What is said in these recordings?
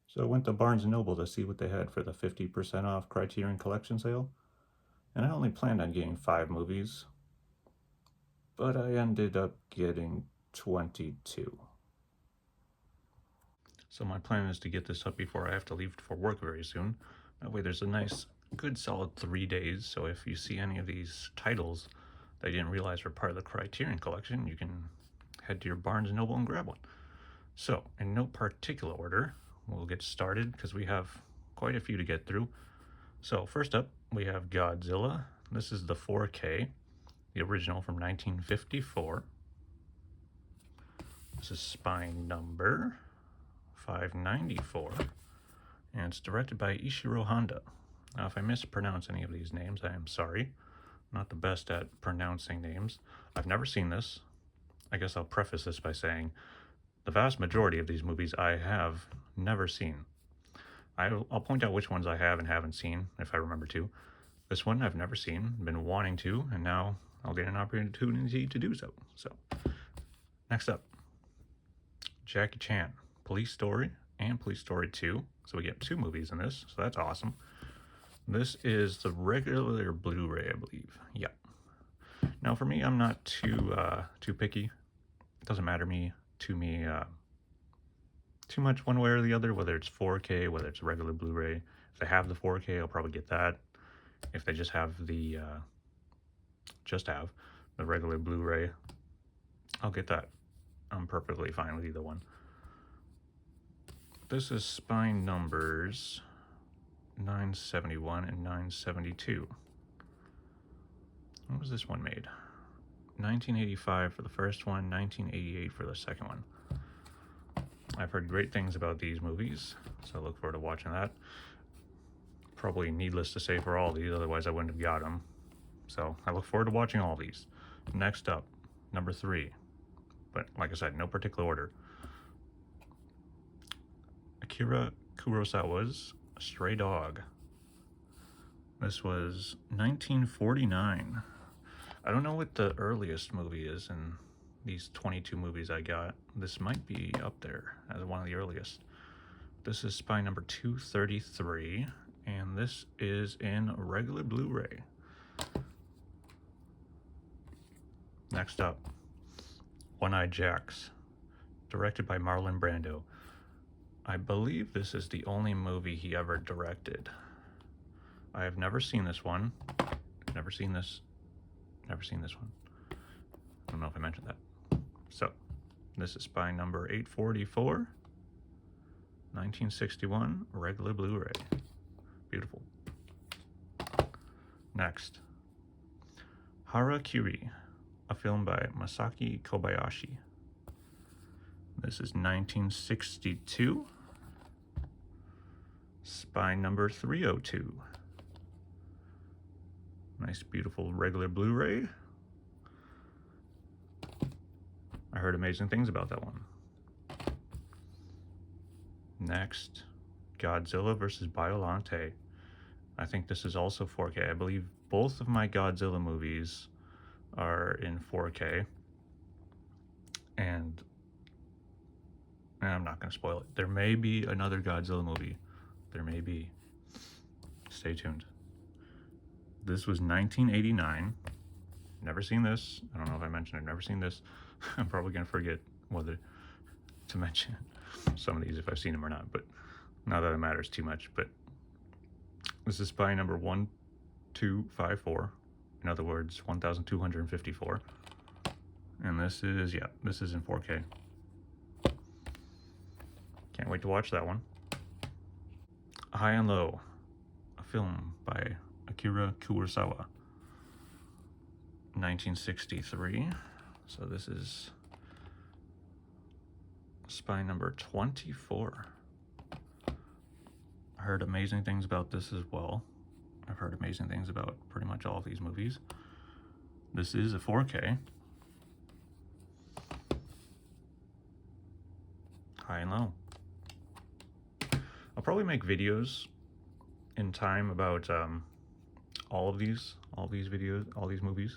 So I went to Barnes& and Noble to see what they had for the 50% off Criterion Collection sale, and I only planned on getting 5 movies, but I ended up getting 22. So my plan is to get this up before I have to leave for work very soon. That way there's a nice, good solid 3 days, so if you see any of these titles that you didn't realize were part of the Criterion Collection, you can head to your Barnes& and Noble and grab one. So, in no particular order, we'll get started because we have quite a few to get through. So, first up, we have Godzilla. This is the 4K, the original from 1954. This is spine number 594, and it's directed by Ishiro Honda. Now, if I mispronounce any of these names, I am sorry. I'm not the best at pronouncing names. I've never seen this. I guess I'll preface this by saying the vast majority of these movies I have never seen. I'll point out which ones I have and haven't seen, if I remember to. This one I've never seen, been wanting to, and now I'll get an opportunity to do so. So, next up, Jackie Chan, Police Story and Police Story 2. So we get 2 movies in this, so that's awesome. This is the regular Blu-ray, I believe. Yeah. Now for me, I'm not too picky. It doesn't matter to me too much one way or the other, whether it's 4K, whether it's regular Blu-ray. If they have the 4K, I'll probably get that. If they just have the regular Blu-ray, I'll get that. I'm perfectly fine with either one. This is spine numbers 971 and 972. When was this one made? 1985 for the first one, 1988 for the second one. I've heard great things about these movies, so I look forward to watching that. Probably needless to say for all these, otherwise I wouldn't have got them. So I look forward to watching all these. Next up, number 3. But like I said, no particular order. Akira Kurosawa's Stray Dog. This was 1949. I don't know what the earliest movie is in these 22 movies I got. This might be up there as one of the earliest. This is spine number 233, and this is in regular Blu-ray. Next up, One-Eyed Jacks, directed by Marlon Brando. I believe this is the only movie he ever directed. I have never seen this one. Never seen this one. I don't know if I mentioned that. So, this is spine number 844, 1961, regular Blu-ray. Beautiful. Next, Harakiri, a film by Masaki Kobayashi. This is 1962, spine number 302. Nice, beautiful regular Blu-ray. I heard amazing things about that one. Next, Godzilla vs. Biollante. I think this is also 4K. I believe both of my Godzilla movies are in 4K. And I'm not going to spoil it. There may be another Godzilla movie. There may be. Stay tuned. This was 1989. Never seen this. I don't know if I mentioned I've never seen this. I'm probably going to forget whether to mention some of these if I've seen them or not, but not that it matters too much. But this is spine number 1254. In other words, 1254. And this is in 4K. Can't wait to watch that one. High and Low, a film by Akira Kurosawa, 1963. So this is spine number 24. I heard amazing things about this as well. I've heard amazing things about pretty much all of these movies. This is a 4K. High and Low. I'll probably make videos in time about all these movies.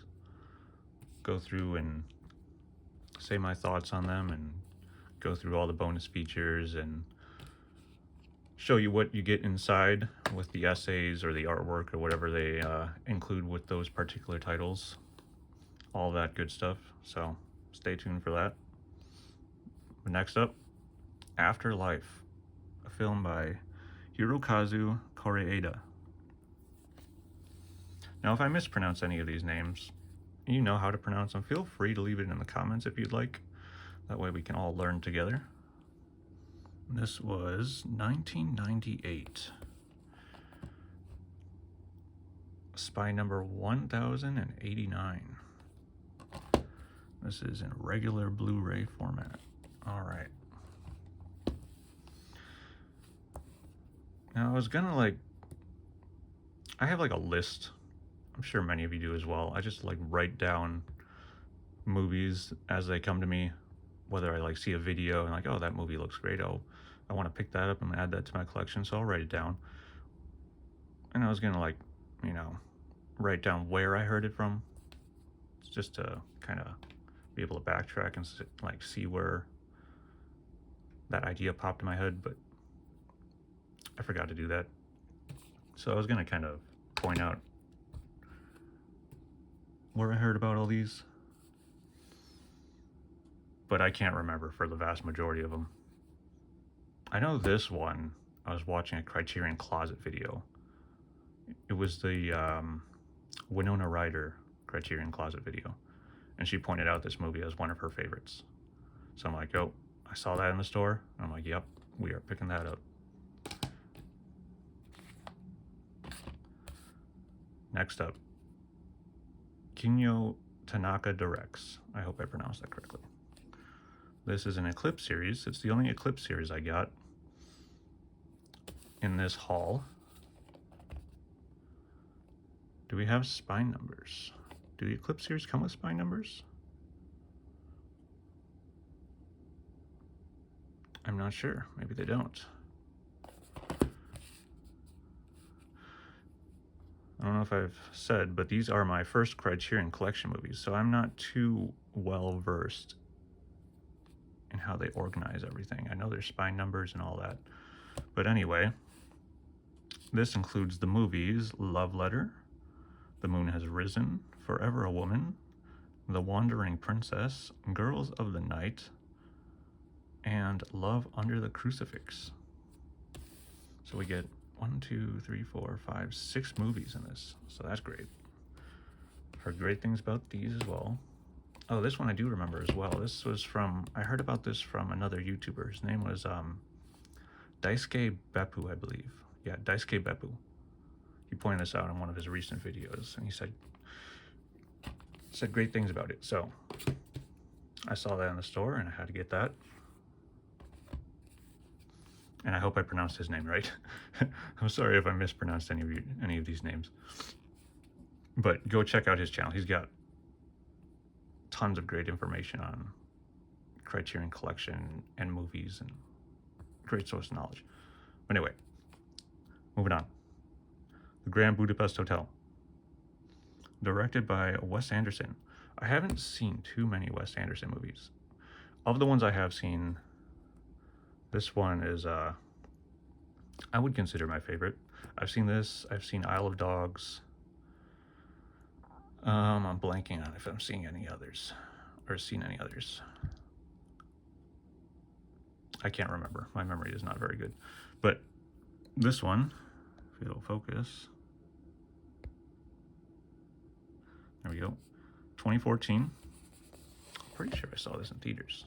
Go through and say my thoughts on them and go through all the bonus features and show you what you get inside with the essays or the artwork or whatever they include with those particular titles. All that good stuff. So stay tuned for that. But next up, Afterlife, a film by Hirokazu Koreeda. Now, if I mispronounce any of these names, you know how to pronounce them. Feel free to leave it in the comments if you'd like. That way we can all learn together. This was 1998. Spy number 1089. This is in regular Blu-ray format. All right. Now I was gonna I have like a list. I'm sure many of you do as well. I just like write down movies as they come to me, whether I like see a video and like, oh, that movie looks great. Oh, I want to pick that up and add that to my collection. So I'll write it down. And I was gonna like, you know, write down where I heard it from, just to kind of be able to backtrack and like see where that idea popped in my head, but I forgot to do that. So I was gonna kind of point out where I heard about all these, but I can't remember for the vast majority of them. I know this one, I was watching a Criterion Closet video. It was the Winona Ryder Criterion Closet video, and she pointed out this movie as one of her favorites. So I'm like, oh, I saw that in the store. And I'm like, yep, we are picking that up. Next up, Kinyo Tanaka directs. I hope I pronounced that correctly. This is an Eclipse series. It's the only Eclipse series I got in this haul. Do we have spine numbers? Do the Eclipse series come with spine numbers? I'm not sure. Maybe they don't. I don't know if I've said, but these are my first Criterion Collection movies, so I'm not too well versed in how they organize everything. I know there's spine numbers and all that. But anyway, this includes the movies Love Letter, The Moon Has Risen, Forever a Woman, The Wandering Princess, Girls of the Night, and Love Under the Crucifix. So we get 6 movies in this, so that's great. Heard great things about these as well. Oh, this one I do remember as well. This was from, I heard about this from another YouTuber. His name was Daisuke Beppu, I believe. Yeah, Daisuke Beppu. He pointed this out in one of his recent videos, and he said great things about it. So I saw that in the store, and I had to get that. And I hope I pronounced his name right. I'm sorry if I mispronounced any of these names. But go check out his channel. He's got tons of great information on Criterion Collection and movies, and great source of knowledge. But anyway, moving on. The Grand Budapest Hotel. Directed by Wes Anderson. I haven't seen too many Wes Anderson movies. Of the ones I have seen, this one is, I would consider my favorite. I've seen this, I've seen Isle of Dogs. I'm blanking on if I'm seeing any others, or seen any others. I can't remember. My memory is not very good. But this one, if it'll focus. There we go. 2014. Pretty sure I saw this in theaters.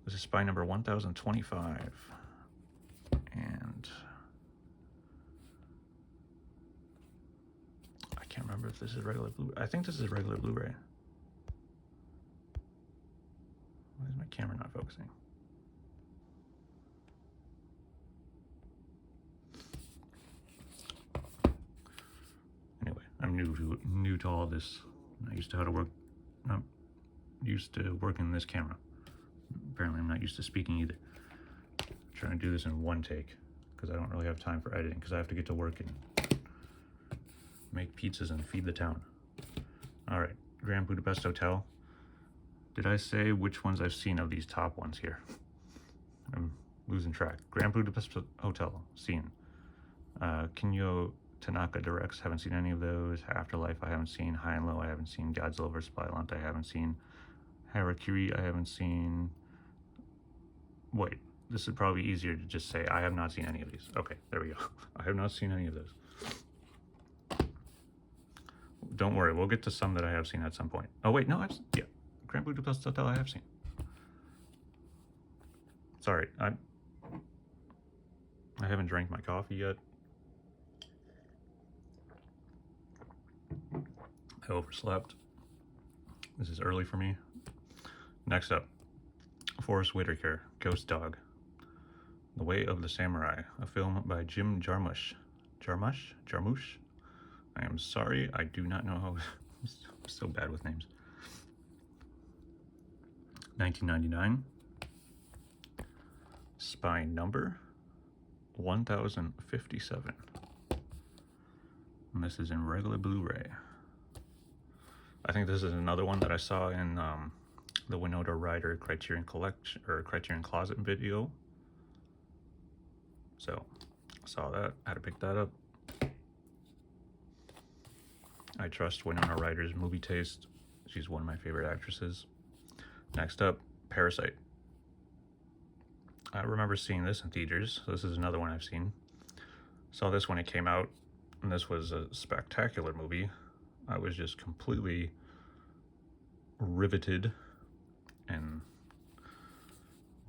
This is spy number 1025. And I can't remember if this is regular Blu-ray. I think this is regular Blu-ray. Why is my camera not focusing? Anyway, I'm new to all this. I'm not used to how to work. I'm used to working this camera. Apparently I'm not used to speaking either. I'm trying to do this in one take because I don't really have time for editing because I have to get to work and make pizzas and feed the town. All right, Grand Budapest Hotel. Did I say which ones I've seen of these top ones here? losing track. Grand Budapest Hotel, seen. Kinyo Tanaka directs, haven't seen any of those. Afterlife, I haven't seen. High and Low, I haven't seen. Godzilla vs. Violent, I haven't seen. Harakiri, I haven't seen. Wait, this is probably easier to just say I have not seen any of these. Okay, there we go. I have not seen any of those. Don't worry, we'll get to some that I have seen at some point. Oh wait, no, yeah, Grand Budapest Hotel I have seen. Sorry, I haven't drank my coffee yet. I overslept. This is early for me. Next up, Forrest Whitaker, Ghost Dog. The Way of the Samurai, a film by Jim Jarmusch. Jarmusch? I am sorry, I do not know how. I'm so bad with names. 1999. Spy Number 1057. And this is in regular Blu-ray. I think this is another one that I saw in the Winona Ryder Criterion Collection or Criterion Closet video. So I saw that, I had to pick that up. I trust Winona Ryder's movie taste. She's one of my favorite actresses. Next up, Parasite. I remember seeing this in theaters. So this is another one I've seen. Saw this when it came out, and this was a spectacular movie. I was just completely riveted and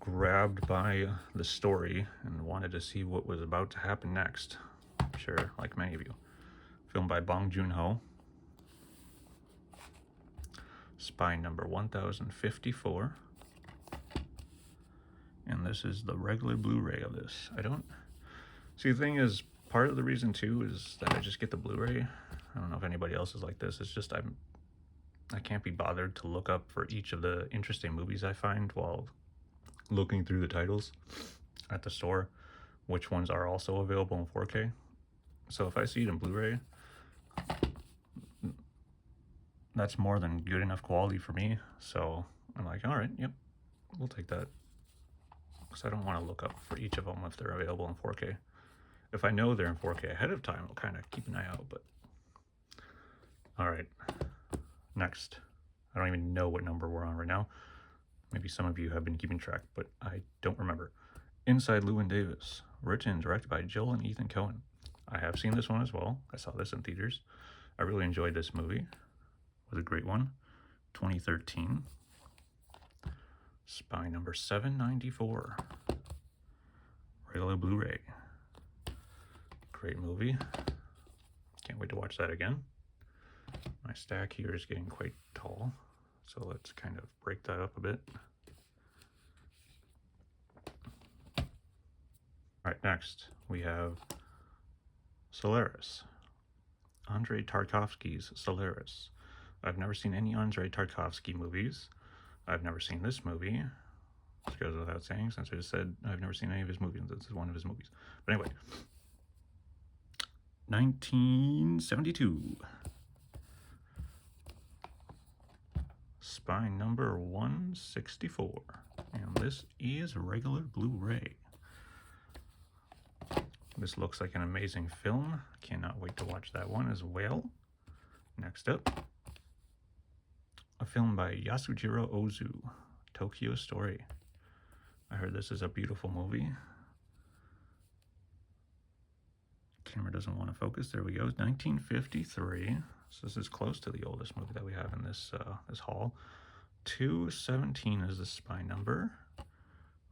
grabbed by the story and wanted to see what was about to happen next. I'm sure, like many of you. Filmed by Bong Joon-ho. Spy Number 1054. And this is the regular Blu-ray of this. I don't... See, the thing is, part of the reason, too, is that I just get the Blu-ray. I don't know if anybody else is like this. It's just I can't be bothered to look up for each of the interesting movies I find while looking through the titles at the store, which ones are also available in 4K. So if I see it in Blu-ray, that's more than good enough quality for me. So I'm like, all right, yep, we'll take that. Because I don't want to look up for each of them if they're available in 4K. If I know they're in 4K ahead of time, I'll kind of keep an eye out, but... All right, next. I don't even know what number we're on right now. Maybe some of you have been keeping track, but I don't remember. Inside Llewyn Davis, written and directed by Jill and Ethan Coen. I have seen this one as well. I saw this in theaters. I really enjoyed this movie. It was a great one. 2013. Spy Number 794. Regular Blu-ray. Great movie. Can't wait to watch that again. My stack here is getting quite tall, so let's kind of break that up a bit. All right, next we have Solaris. Andrei Tarkovsky's Solaris. I've never seen any Andrei Tarkovsky movies. I've never seen this movie. This goes without saying, since I just said I've never seen any of his movies. This is one of his movies. But anyway, 1972. Spy Number 164. And this is regular Blu-ray. This looks like an amazing film. Cannot wait to watch that one as well. Next up, a film by Yasujiro Ozu, Tokyo Story. I heard this is a beautiful movie. Camera doesn't want to focus. There we go. 1953. So this is close to the oldest movie that we have in this this haul. 217 is the spy number.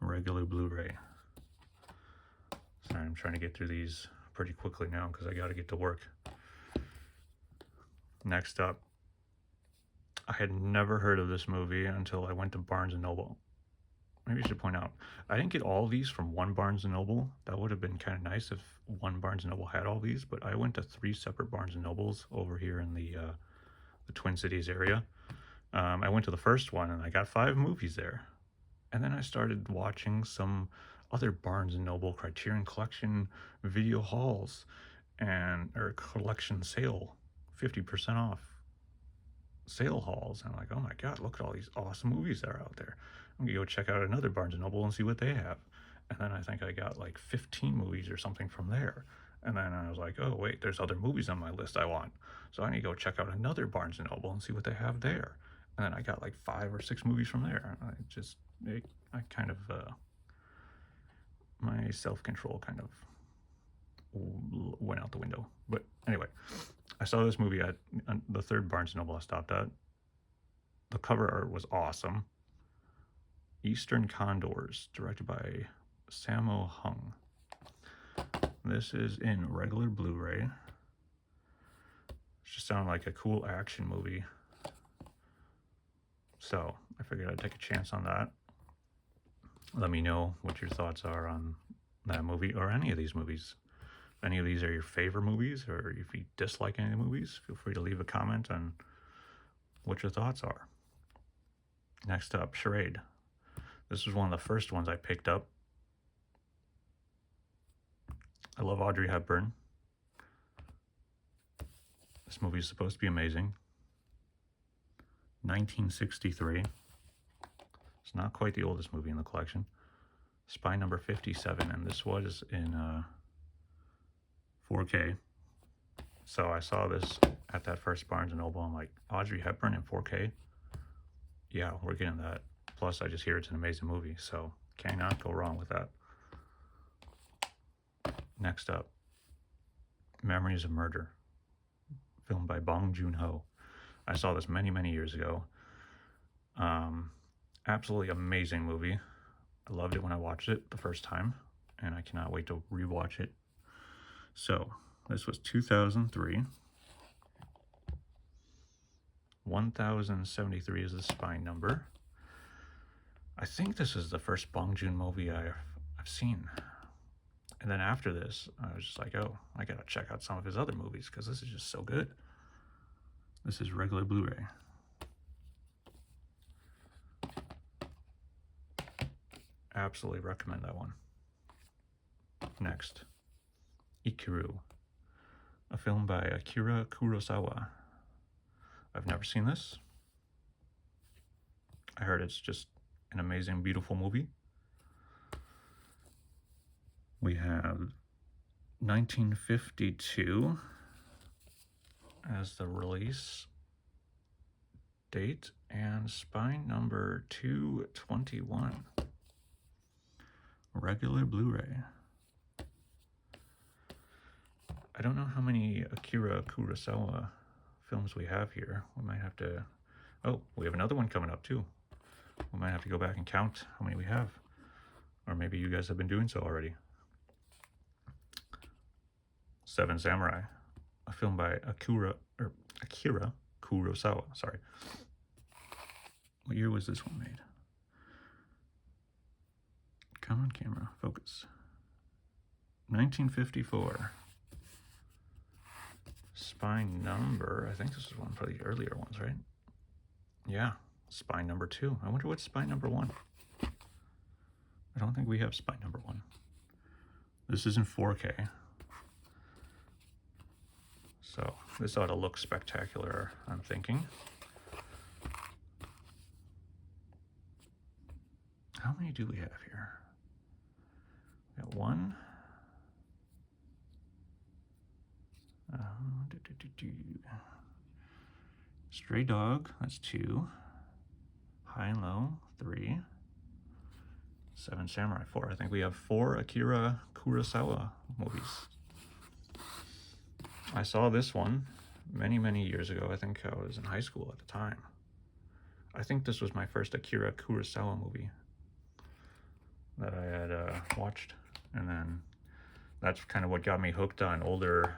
Regular Blu-ray. Sorry, I'm trying to get through these pretty quickly now because I got to get to work. Next up, I had never heard of this movie until I went to Barnes & Noble. Maybe I should point out, I didn't get all these from one Barnes & Noble. That would have been kind of nice if one Barnes & Noble had all these, but I went to 3 separate Barnes & Nobles over here in the Twin Cities area. I went to the first one and I got 5 movies there. And then I started watching some other Barnes & Noble Criterion Collection video hauls or collection sale, 50% off sale hauls. And I'm like, oh my God, look at all these awesome movies that are out there. I'm gonna go check out another Barnes & Noble and see what they have. And then I think I got like 15 movies or something from there. And then I was like, oh, wait, there's other movies on my list I want. So I need to go check out another Barnes & Noble and see what they have there. And then I got like 5 or 6 movies from there. I kind of, my self-control kind of went out the window. But anyway, I saw this movie at the third Barnes & Noble I stopped at. The cover art was awesome. Eastern Condors, directed by Sammo Hung. This is in regular Blu-ray. It just sounded like a cool action movie. So I figured I'd take a chance on that. Let me know what your thoughts are on that movie or any of these movies. If any of these are your favorite movies, or if you dislike any of the movies, feel free to leave a comment on what your thoughts are. Next up, Charade. This was one of the first ones I picked up. I love Audrey Hepburn. This movie is supposed to be amazing. 1963. It's not quite the oldest movie in the collection. Spy number 57, and this was in 4K. So I saw this at that first Barnes & Noble. I'm like, Audrey Hepburn in 4K? Yeah, we're getting that. Plus, I just hear it's an amazing movie, so cannot go wrong with that. Next up, Memories of Murder, filmed by Bong Joon-ho. I saw this many, many years ago. Absolutely amazing movie. I loved it when I watched it the first time, and I cannot wait to rewatch it. So, this was 2003. 1073 is the spine number. I think this is the first Bong Joon movie I've seen. And then after this, I was just like, oh, I gotta check out some of his other movies because this is just so good. This is regular Blu-ray. Absolutely recommend that one. Next, Ikiru, a film by Akira Kurosawa. I've never seen this. I heard it's just an amazing, beautiful movie. We have 1952 as the release date, and spine number 221. Regular Blu-ray. I don't know how many Akira Kurosawa films we have here. We might have to... Oh, we have another one coming up too. We might have to go back and count how many we have. Or maybe you guys have been doing so already. Seven Samurai, a film by Akira Kurosawa, sorry. What year was this one made? Come on, camera, focus. 1954. Spine number, I think this is one of the earlier ones, right? Yeah, spine number 2. I wonder what's spine number 1. I don't think we have spine number 1. This is in 4K. So this ought to look spectacular, I'm thinking. How many do we have here? We got 1. Stray Dog, that's 2. High and Low, 3. Seven Samurai, 4. I think we have 4 Akira Kurosawa movies. I saw this one many, many years ago. I think I was in high school at the time. I think this was my first Akira Kurosawa movie that I had watched. And then that's kind of what got me hooked on older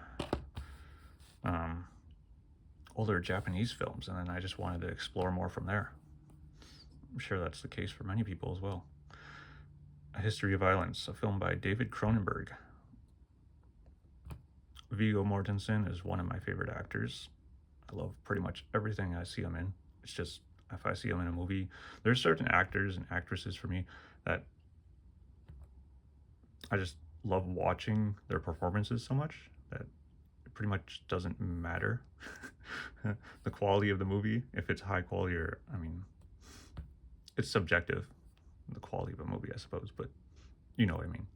Japanese films. And then I just wanted to explore more from there. I'm sure that's the case for many people as well. A History of Violence, a film by David Cronenberg. Viggo Mortensen is one of my favorite actors. I love pretty much everything I see him in. It's just, if I see him in a movie, there's certain actors and actresses for me that I just love watching their performances so much that it pretty much doesn't matter the quality of the movie, if it's high quality I mean, it's subjective, the quality of a movie, I suppose, but you know what I mean.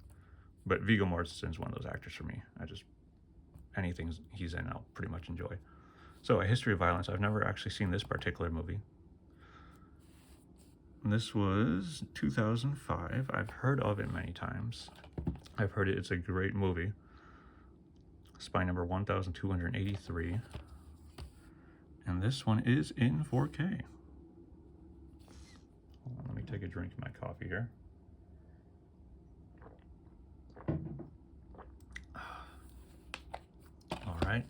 But Viggo Mortensen's one of those actors for me. Anything he's in, I'll pretty much enjoy. So, A History of Violence. I've never actually seen this particular movie. This was 2005. I've heard of it many times. I've heard it's a great movie. Spy number 1283. And this one is in 4K. Hold on, let me take a drink of my coffee here. All right.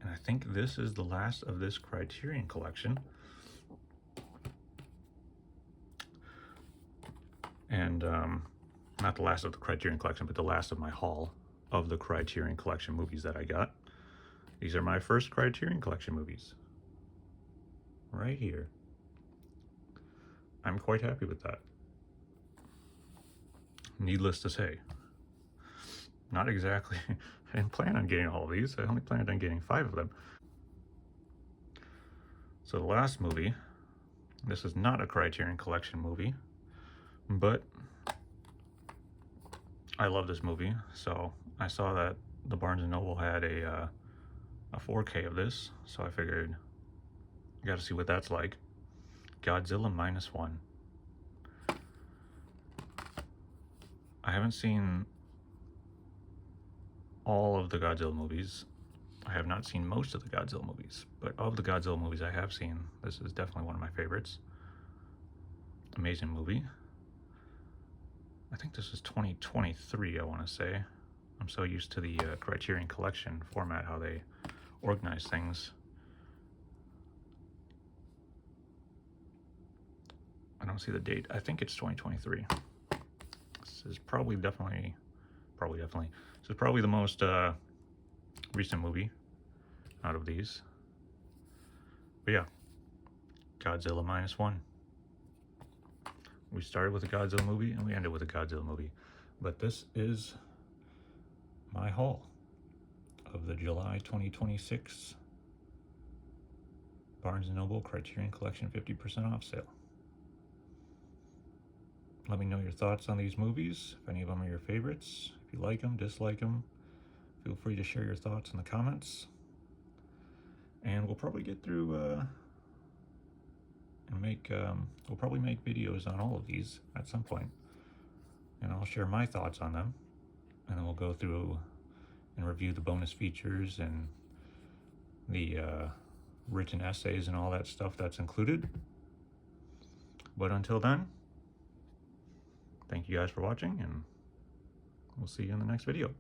And I think this is the last of this Criterion collection. And not the last of the Criterion collection, but the last of my haul of the Criterion collection movies that I got. These are my first Criterion collection movies. Right here. I'm quite happy with that. Needless to say. Not exactly. I didn't plan on getting all of these. I only planned on getting 5 of them. So the last movie, this is not a Criterion collection movie, but I love this movie. So I saw that the Barnes & Noble had a 4K of this, so I figured I gotta see what that's like. Godzilla Minus One. I haven't seen all of the Godzilla movies. I have not seen most of the Godzilla movies, but of the Godzilla movies I have seen, this is definitely one of my favorites. Amazing movie. I think this is 2023, I want to say. I'm so used to the Criterion collection format, how they organize things. I don't see the date. I think it's 2023. This is definitely, this is probably the most recent movie out of these. But yeah, Godzilla Minus One. We started with a Godzilla movie and we ended with a Godzilla movie. But this is my haul of the July 2026 Barnes & Noble Criterion Collection 50% off sale. Let me know your thoughts on these movies, if any of them are your favorites. If you like them, dislike them, feel free to share your thoughts in the comments. And we'll probably get through we'll probably make videos on all of these at some point. And I'll share my thoughts on them. And then we'll go through and review the bonus features and the written essays and all that stuff that's included. But until then, thank you guys for watching, and we'll see you in the next video.